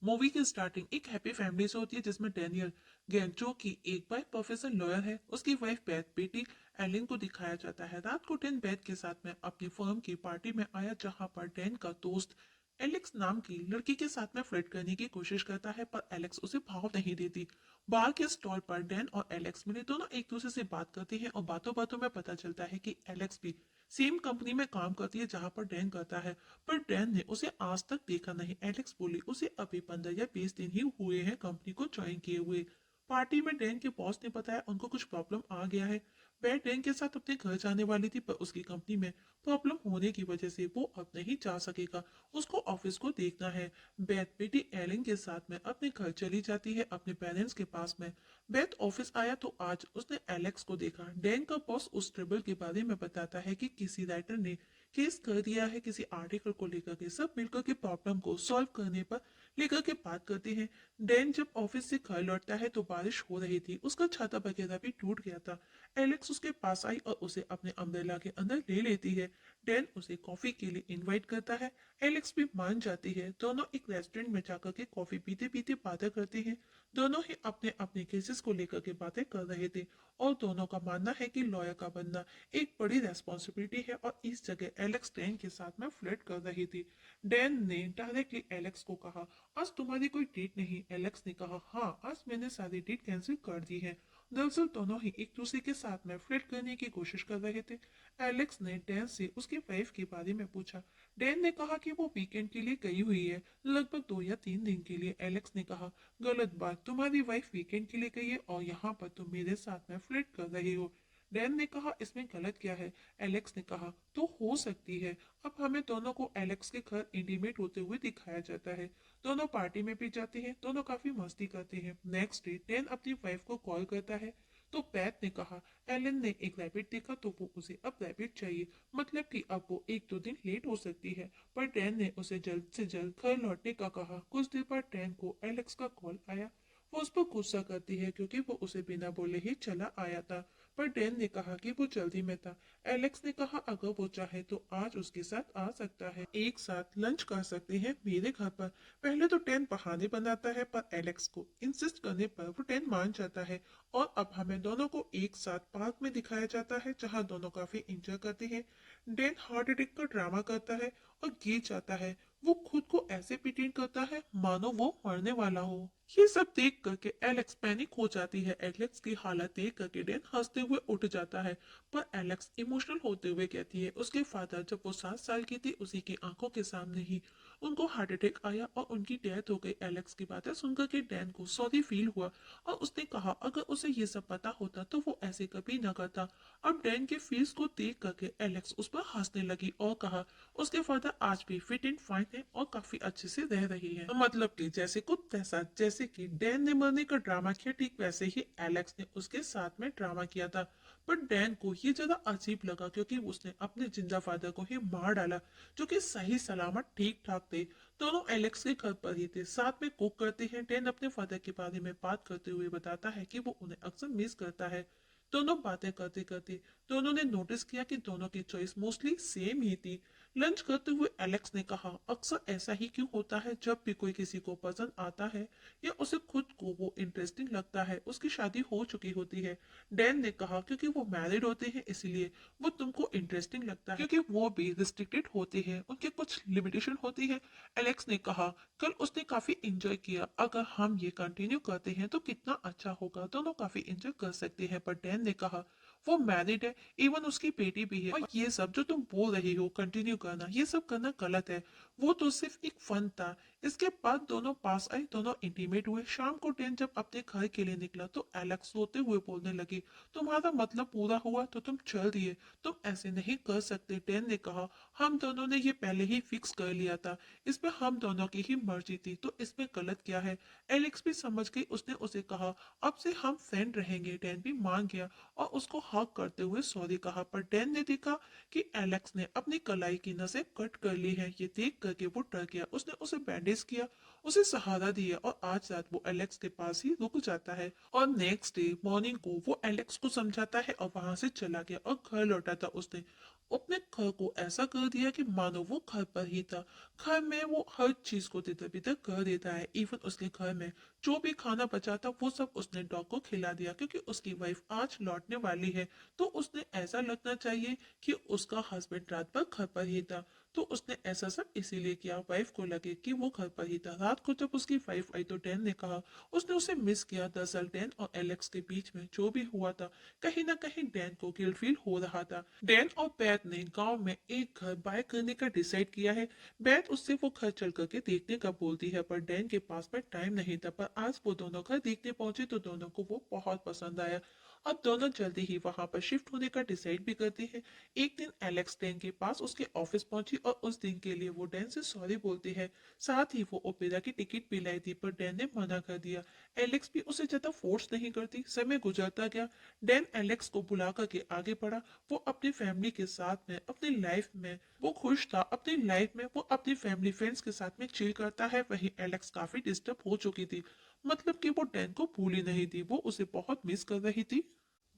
Movie की starting एक happy family से होती है जिसमें डैनियल गेन जो कि एक बार प्रोफेसर लॉयर है, उसकी वाइफ बेथ, बेटी एलिन को दिखाया जाता है। रात को डैन बेथ के साथ में अपनी फर्म की पार्टी में आया जहां पर डैन का दोस्त एलेक्स नाम की लड़की के साथ में फ्लर्ट करने की कोशिश करता है पर एलेक्स उसे भाव नहीं देती। बार के स्टॉल पर डैन और एलेक्स मिले, दोनों एक दूसरे से बात करते हैं और बातों बातों में पता चलता है कि एलेक्स भी सेम कंपनी में काम करती है जहां पर डैन करता है, पर डैन ने उसे आज तक देखा नहीं। एलेक्स बोली उसे अभी 15 या 20 दिन ही हुए हैं कंपनी को ज्वाइन किए हुए। पार्टी में डैन के बॉस ने बताया उनको कुछ प्रॉब्लम आ गया है। वह डैन के साथ अपने घर जाने वाली थी पर उसकी कंपनी में प्रॉब्लम होने की वजह से वो अब नहीं जा सकेगा, उसको ऑफिस को देखना है। बेथ बेटी एलिन के साथ में अपने घर चली जाती है अपने पेरेंट्स के पास में। बेथ ऑफिस आया तो आज उसने एलेक्स को देखा। डैन का बॉस उस ट्रबल के बारे में बताता है कि किसी राइटर ने केस कर दिया है किसी आर्टिकल को लेकर के। सब मिलकर के प्रॉब्लम को सॉल्व करने पर लेकर के बात करते हैं। डैन जब ऑफिस से घर लौटता है तो बारिश हो रही थी, उसका छाता वगैरह भी टूट गया था। एलेक्स उसके पास आई और उसे अपने अम्ब्रेला के अंदर ले लेती है। डैन उसे कॉफी के लिए इनवाइट करता है, एलेक्स भी मान जाती है। दोनों एक रेस्टोरेंट में जाकर के कॉफी पीते पीते बातें करते हैं। दोनों ही अपने अपने केसेस को लेकर के बातें कर रहे थे और दोनों का मानना है कि लॉयर का बनना एक बड़ी रेस्पॉन्सिबिलिटी है और इस जगह एलेक्स डैन के साथ में फ्लर्ट कर रही थी। डैन ने डायरेक्टली एलेक्स को कहा, आज तुम्हारी कोई डेट नहीं। एलेक्स ने कहा, हाँ आज मैंने सारी डेट कैंसिल कर दी है। दरअसल दोनों ही एक दूसरे के साथ में फ्लर्ट करने की कोशिश कर रहे थे। एलेक्स ने डैन से उसकी वाइफ के बारे में पूछा। डैन ने कहा कि वो वीकेंड के लिए गई हुई है, लगभग 2 या 3 दिन के लिए। एलेक्स ने कहा, गलत बात, तुम्हारी वाइफ वीकेंड के लिए गई है और यहाँ पर तुम मेरे साथ में फ्लर्ट कर रही हो। डैन ने कहा, इसमें गलत क्या है? एलेक्स ने कहा, तो हो सकती है। अब हमें दोनों को एलेक्स के घर इंटीमेट होते हुए दिखाया जाता है। दोनों पार्टी में भी जाते हैं, दोनों काफी मस्ती करते हैं। नेक्स्ट डे डैन अपनी वाइफ को कॉल करता है तो बैथ ने कहा, एलन ने एक रैबिट देखा तो वो उसे अब रैबिट चाहिए, मतलब कि अब वो 1-2 दिन लेट हो सकती है। पर डैन ने उसे जल्द से जल्द घर लौटने का कहा। कुछ देर बाद डैन को एलेक्स का कॉल आया। वो उस पर गुस्सा करती है क्योंकि वो उसे बिना बोले ही चला आया था, पर डैन ने कहा कि वो जल्दी में था। एलेक्स ने कहा अगर वो चाहे तो आज उसके साथ आ सकता है, एक साथ लंच कर सकते हैं मेरे घर पर। पहले तो डैन बहाने बनाता है पर एलेक्स को इंसिस्ट करने पर वो डैन मान जाता है और अब हमें दोनों को एक साथ पार्क में दिखाया जाता है जहां दोनों काफी एंजॉय करते हैं। डैन हार्ट अटैक का ड्रामा करता है और गिर जाता है। वो खुद को ऐसे प्रिटेंड करता है मानो वो मरने वाला हो। ये सब देख करके एलेक्स पैनिक हो जाती है। एलेक्स की हालत देख करके डैन हंसते हुए उठ जाता है पर एलेक्स इमोशनल होते हुए कहती है उसके फादर जब वो 7 साल की थी उसी की आंखों के सामने ही उनको हार्ट अटैक आया और उनकी डेथ हो गई। एलेक्स की बातें सुनकर के डैन को सॉरी फील हुआ और उसने कहा अगर उसे ये सब पता होता तो वो ऐसे कभी न करता। अब डैन के फीस को देख करके एलेक्स उस पर हंसने लगी और कहा उसके फादर आज भी फिट एंड फाइन है और काफी अच्छे से रह रही है। मतलब कि जैसे कुछ तैसा, जैसे कि डैन ने मरने का ड्रामा किया ठीक वैसे ही एलेक्स ने उसके साथ में ड्रामा किया था। पर डैन को ये ज्यादा अजीब लगा क्योंकि उसने अपने जिंदा फादर को ही मार डाला जो कि सही सलामत ठीक ठाक थे। दोनों एलेक्स के घर पर ही थे, साथ में कुक करते हैं। डैन अपने फादर के बारे में बात करते हुए बताता है कि वो उन्हें अक्सर मिस करता है। दोनों बातें करते करते दोनों ने नोटिस किया कि दोनों की चॉइस मोस्टली सेम ही थी। लंच करते हुए एलेक्स ने कहा अक्सर ऐसा ही क्यों होता है जब भी कोई किसी को पसंद आता है या उसे खुद को वो इंटरेस्टिंग लगता है उसकी शादी हो चुकी होती है। डैन ने कहा क्योंकि वो मैरिड होते हैं इसलिए वो तुमको इंटरेस्टिंग लगता है, क्योंकि वो भी रिस्ट्रिक्टेड होते हैं, उनके कुछ लिमिटेशन होती है। एलेक्स ने कहा कल उसने काफी इंजॉय किया, अगर हम ये कंटिन्यू करते हैं तो कितना अच्छा होगा, दोनों काफी इंजॉय कर सकते हैं। पर डैन ने कहा वो मैरिड है, इवन उसकी बेटी भी है और ये सब जो तुम बोल रही हो कंटिन्यू करना, ये सब करना गलत है। वो तो सिर्फ एक फन था। इसके बाद दोनों पास आए, दोनों इंटीमेट हुए। शाम को डैन जब अपने घर के लिए निकला तो एलेक्स सोते हुए बोलने लगी तुम्हारा मतलब पूरा हुआ तो तुम चल दिए, तुम ऐसे नहीं कर सकते। डैन ने कहा हम दोनों ने ये पहले ही फिक्स कर लिया था, इसमें हम दोनों की ही मर्जी थी तो इसमें गलत क्या है। एलेक्स भी समझ गई, उसने उसे कहा अब से हम फ्रेंड रहेंगे। डैन भी मान गया और उसको हक करते हुए सॉरी कहा। पर डैन ने देखा कि एलेक्स ने अपनी कलाई की नसें कट कर ली है। ये देख करके वो डर गया, उसने उसे बैंडेज किया, उसे सहारा दिया और आज रात वो एलेक्स के पास ही रुक जाता है। और नेक्स्ट डे मॉर्निंग को वो एलेक्स को समझाता है और वहां से चला गया और घर लौटा था उसने। अपने घर को ऐसा कर दिया कि मानो वो घर पर ही था। घर में वो हर चीज को तितर बितर कर देता है। इवन उसके घर में जो भी खाना बचा था वो सब उसने डॉग को खिला दिया, क्योंकि उसकी वाइफ आज लौटने वाली है। तो उसने ऐसा लगना चाहिए कि उसका हस्बैंड रात भर घर पर ही था। तो उसने ऐसा सब इसीलिए किया, वाइफ को लगे कि वो घर पर ही था। रात को जब उसकी वाइफ आई तो डैन ने कहा उसने उसे मिस किया। दरअसल डैन और एलेक्स के बीच में जो भी हुआ था, कहीं ना कहीं डैन को गिल्ट फील हो रहा था। डैन और बैथ ने गांव में एक घर बाय करने का डिसाइड किया है। बैथ उससे वो घर चल करके देखने का बोलती है, पर डैन के पास में टाइम नहीं था। पर आज वो दोनों घर देखने पहुंचे तो दोनों को वो बहुत पसंद आया। अब दोनों जल्दी ही वहां पर शिफ्ट होने का डिसाइड भी करते हैं। एक दिन एलेक्स डैन के पास उसके ऑफिस पहुंची और उस दिन के लिए वो डैन से सॉरी बोलती है। साथ ही वो ओपेरा की टिकट भी लाई थी, पर डैन ने मना कर दिया। एलेक्स भी उसे ज्यादा फोर्स नहीं करती। समय गुजरता गया। डैन एलेक्स को बुला करके आगे बढ़ा। वो अपनी फैमिली के साथ में अपनी लाइफ में वो खुश था। अपनी लाइफ में वो अपनी फैमिली फ्रेंड्स के साथ में चिल करता है। वहीं एलेक्स काफी डिस्टर्ब हो चुकी थी। मतलब कि वो डैन को भूली नहीं थी, वो उसे बहुत मिस कर रही थी।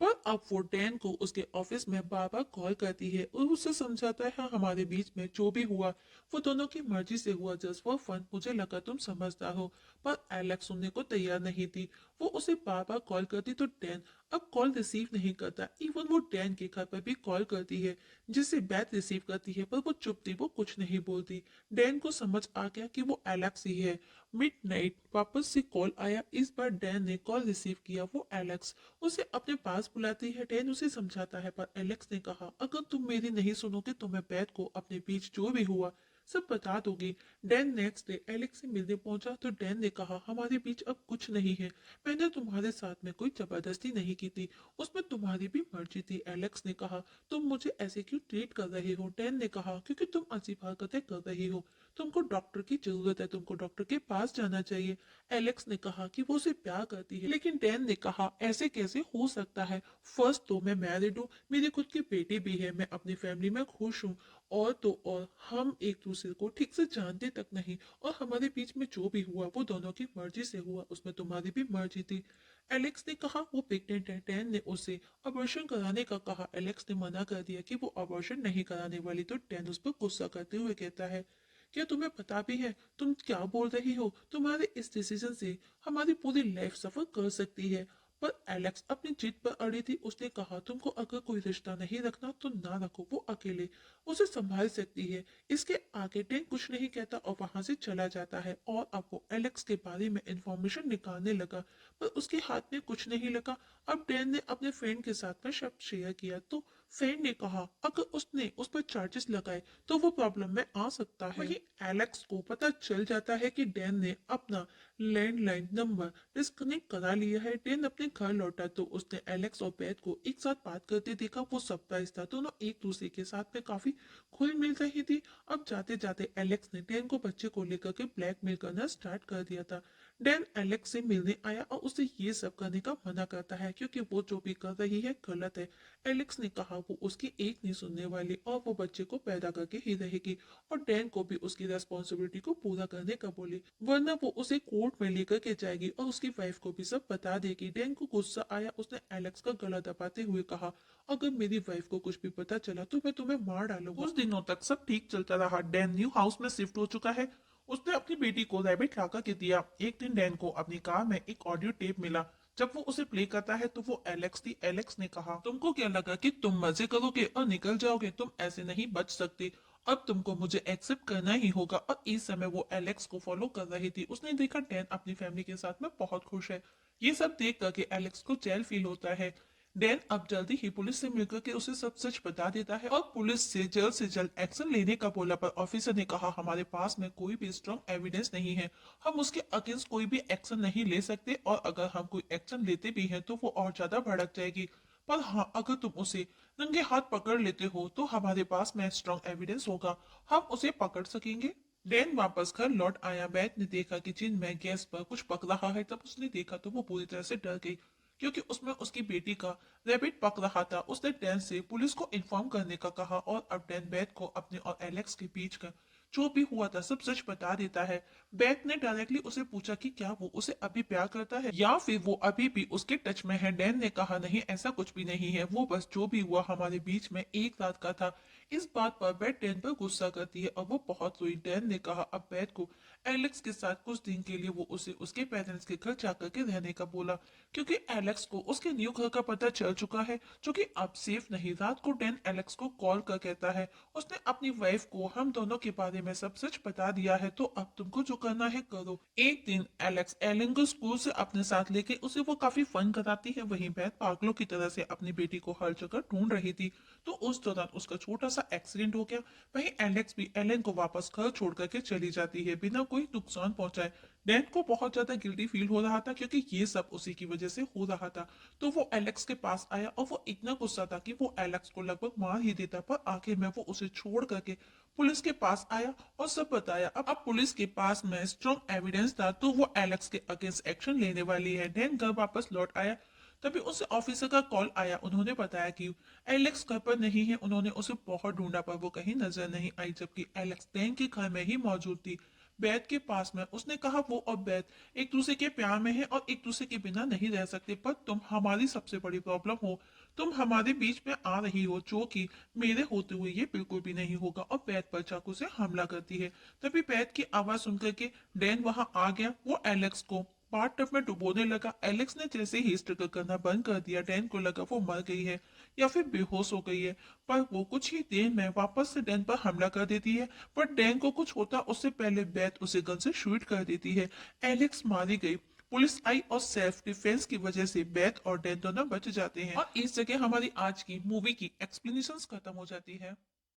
पर अब वो डैन को उसके ऑफिस में बार बार कॉल करती है और उसे समझाता है, हाँ हमारे बीच में जो भी हुआ वो दोनों की मर्जी से हुआ, जस्ट फॉर फन, मुझे लगा तुम समझदार हो। पर एलेक्स सुनने को तैयार नहीं थी। वो उसे बार बार कॉल करती तो डैन अब कॉल रिसीव नहीं करता। इवन वो डैन के घर पर भी कॉल करती है, जिसे बैथ रिसीव करती है, पर वो चुप थी, वो कुछ नहीं बोलती। डैन को समझ आ गया कि वो एलेक्स ही है। मिडनाइट वापस से कॉल आया। इस बार डैन ने कॉल रिसीव किया। वो एलेक्स उसे अपने पास बुलाती है। डैन उसे समझाता है, पर एलेक्स ने कहा अगर तुम मेरी नहीं सुनोगे तो मैं बैथ को अपने बीच जो भी हुआ सब बता दूंगी। डैन नेक्स्ट डे एलेक्स से मिलने पहुंचा तो डैन ने कहा हमारे बीच अब कुछ नहीं है। मैंने तुम्हारे साथ में कोई जबरदस्ती नहीं की थी, उसमें तुम्हारी भी मर्जी थी। एलेक्स ने कहा तुम मुझे ऐसे क्यों ट्रीट कर रहे हो। डैन ने कहा क्योंकि तुम अजीब हरकतें कर रही हो। तुमको डॉक्टर की जरूरत है, तुमको डॉक्टर के पास जाना चाहिए। एलेक्स ने कहा कि वो उसे प्यार करती है, लेकिन डैन ने कहा ऐसे कैसे हो सकता है। फर्स्ट तो मैं मैरिड हूँ, मेरी खुद की बेटी भी है, मैं अपनी फैमिली में खुश हूँ। और तो और हम एक दूसरे को ठीक से जानते तक नहीं, और हमारे बीच में जो भी हुआ वो दोनों की मर्जी से हुआ, उसमें तुम्हारी भी मर्जी थी। एलेक्स ने कहा वो प्रेग्नेंट है। डैन ने उसे अबॉर्शन कराने का कहा। एलेक्स ने मना कर दिया कि वो अबॉर्शन नहीं कराने वाली। तो डैन उस पर गुस्सा करते हुए कहता है क्या तुम्हें पता भी है तुम क्या बोल रही हो। तुम्हारे इस डिसीजन से हमारी पूरी लाइफ सफर कर सकती है। पर एलेक्स अपनी जिद पर अड़ी थी। उसने कहा तुमको अगर कोई रिश्ता नहीं रखना तो ना रखो, वो अकेले उसे संभाल सकती है। इसके आगे डैन कुछ नहीं कहता और वहां से चला जाता है। और अब वो एलेक्स के बारे में इंफॉर्मेशन निकालने लगा, पर उसके हाथ में कुछ नहीं लगा। अब डैन ने अपने फ्रेंड के साथ में शब्द शेयर किया तो फ्रेंड ने कहा अगर उसने उस पर चार्जेस लगाए तो वो प्रॉब्लम में आ सकता है। वहीं एलेक्स को पता चल जाता है कि डैन ने अपना लैंडलाइन नंबर डिस्कनेक्ट करा लिया है। डैन अपने घर लौटा तो उसने एलेक्स और बैथ को एक साथ बात करते देखा। वो सरप्राइज था, दोनों एक दूसरे के साथ में काफी घुल मिल रही थी। अब जाते जाते एलेक्स ने डैन को बच्चे को लेकर के ब्लैकमेल करना स्टार्ट कर दिया था। डैन एलेक्स से मिलने आया और उसे ये सब करने का मना करता है, क्योंकि वो जो भी कर रही है गलत है। एलेक्स ने कहा वो उसकी एक नहीं सुनने वाली और वो बच्चे को पैदा करके ही रहेगी, और डैन को भी उसकी रेस्पॉन्सिबिलिटी को पूरा करने का बोली, वरना वो उसे कोर्ट में लेकर के जाएगी और उसकी वाइफ को भी सब बता देगी। डैन को गुस्सा आया। उसने एलेक्स का गला दबाते हुए कहा अगर मेरी वाइफ को कुछ भी पता चला तो मैं तुम्हें मार डालूंगा। कुछ दिनों तक सब ठीक चलता रहा। डैन न्यू हाउस में शिफ्ट हो चुका है। उसने अपनी बेटी को रैबिट ला के दिया। एक दिन डैन को अपनी कार में एक ऑडियो टेप मिला। जब वो उसे प्ले करता है तो वो एलेक्स थी। एलेक्स ने कहा तुमको क्या लगा कि तुम मजे करोगे और निकल जाओगे, तुम ऐसे नहीं बच सकते। अब तुमको मुझे एक्सेप्ट करना ही होगा। और इस समय वो एलेक्स को फॉलो कर रही थी। उसने देखा डैन अपनी फैमिली के साथ में बहुत खुश है। ये सब देख करके एलेक्स को जेल फील होता है। डैन अब जल्दी ही पुलिस से मिलकर के उसे सब सच बता देता है और पुलिस से जल्द एक्शन लेने का बोला। पर ऑफिसर ने कहा हमारे पास में कोई भी स्ट्रॉन्ग एविडेंस नहीं है, हम उसके अगेंस्ट कोई भी एक्शन नहीं ले सकते, और अगर हम कोई एक्शन लेते भी हैं तो वो और ज्यादा भड़क जाएगी। पर हाँ अगर तुम उसे नंगे हाथ पकड़ लेते हो तो हमारे पास में स्ट्रॉन्ग एविडेंस होगा, हम उसे पकड़ सकेंगे। डैन वापस घर लौट आया। बैथ ने देखा कि जिन में गैस पर कुछ पक रहा है। तब उसने देखा तो वो पूरी तरह से डर गई, क्योंकि उसमें उसकी बेटी का रैबिट पक रहा था। उसने डैन से पुलिस को इन्फॉर्म करने का कहा और अब डैन बैथ को अपने और एलेक्स के बीच का जो भी हुआ था सब सच बता देता है। बेथ ने डायरेक्टली उसे पूछा कि क्या वो उसे अभी प्यार करता है या फिर वो अभी भी उसके टच में है। डैन ने कहा नहीं, ऐसा कुछ भी नहीं है, वो बस जो भी हुआ हमारे बीच में एक रात का था। इस बात पर बेथ डैन पर गुस्सा करती है और वो बहुत रोई। डैन ने कहा अब बेथ को एलेक्स के साथ कुछ दिन के लिए वो उसे उसके पेरेंट्स के घर जाकर के रहने का बोला, क्योंकि एलेक्स को उसके न्यू घर का पता चल चुका है जो कि अब सेफ नहीं। रात को डैन एलेक्स को कॉल कर कहता है उसने अपनी वाइफ को हम दोनों के बारे में सब सच बता दिया है, तो अब तुमको जो करना है करो। एक दिन एलेक्स एलन को स्कूल से अपने साथ लेके उसे वो काफी फन कराती है। वहीं बेथ पागलों की तरह से अपनी बेटी को हर जगह ढूंढ रही थी, तो उस दौरान उसका छोटा सा एक्सीडेंट हो गया। वहीं एलेक्स भी एलन को वापस घर छोड़ करके चली जाती है बिना कोई नुकसान पहुंचाए। डैन को बहुत ज्यादा गिल्टी फील हो रहा था क्योंकि ये सब उसी की वजह से हो रहा था। तो वो एलेक्स के पास आया और वो इतना गुस्सा था कि वो एलेक्स को लगभग मार ही देता, पर आखिर में वो उसे छोड़ करके पुलिस के पास आया और सब बताया। अब पुलिस के पास में स्ट्रॉन्ग एविडेंस था, तो वो एलेक्स के अगेंस्ट एक्शन लेने वाली है। डैन घर वापस लौट आया, तभी उसे ऑफिसर का कॉल आया। उन्होंने बताया कि एलेक्स घर पर नहीं है। उन्होंने उसे बहुत ढूंढा पर वो कहीं नजर नहीं आई, जबकि एलेक्स डैन के घर में ही मौजूद थी, बैथ के पास में। उसने कहा वो और बैथ एक दूसरे के प्यार में है और एक दूसरे के बिना नहीं रह सकते, पर तुम हमारी सबसे बड़ी प्रॉब्लम हो। तुम हमारे बीच में आ रही हो, जो कि मेरे होते हुए ये बिल्कुल भी नहीं होगा, और बैथ पर चाकू से हमला करती है। तभी बैथ की आवाज सुनकर के डैन वहां आ गया। वो एलेक्स को बाथटब में डुबोने लगा। एलेक्स ने जैसे ही स्ट्रगल करना बंद कर दिया, डैन को लगा वो मर गई है या फिर बेहोश हो गई है, पर वो कुछ ही देर में वापस से डैन पर हमला कर देती है। पर डैन को कुछ होता उससे पहले बेथ उसे गन से शूट कर देती है। एलेक्स मारी गई। पुलिस आई और सेल्फ डिफेंस की वजह से बेथ और डैन दोनों बच जाते हैं, और इस जगह हमारी आज की मूवी की एक्सप्लेनेशन खत्म हो जाती है।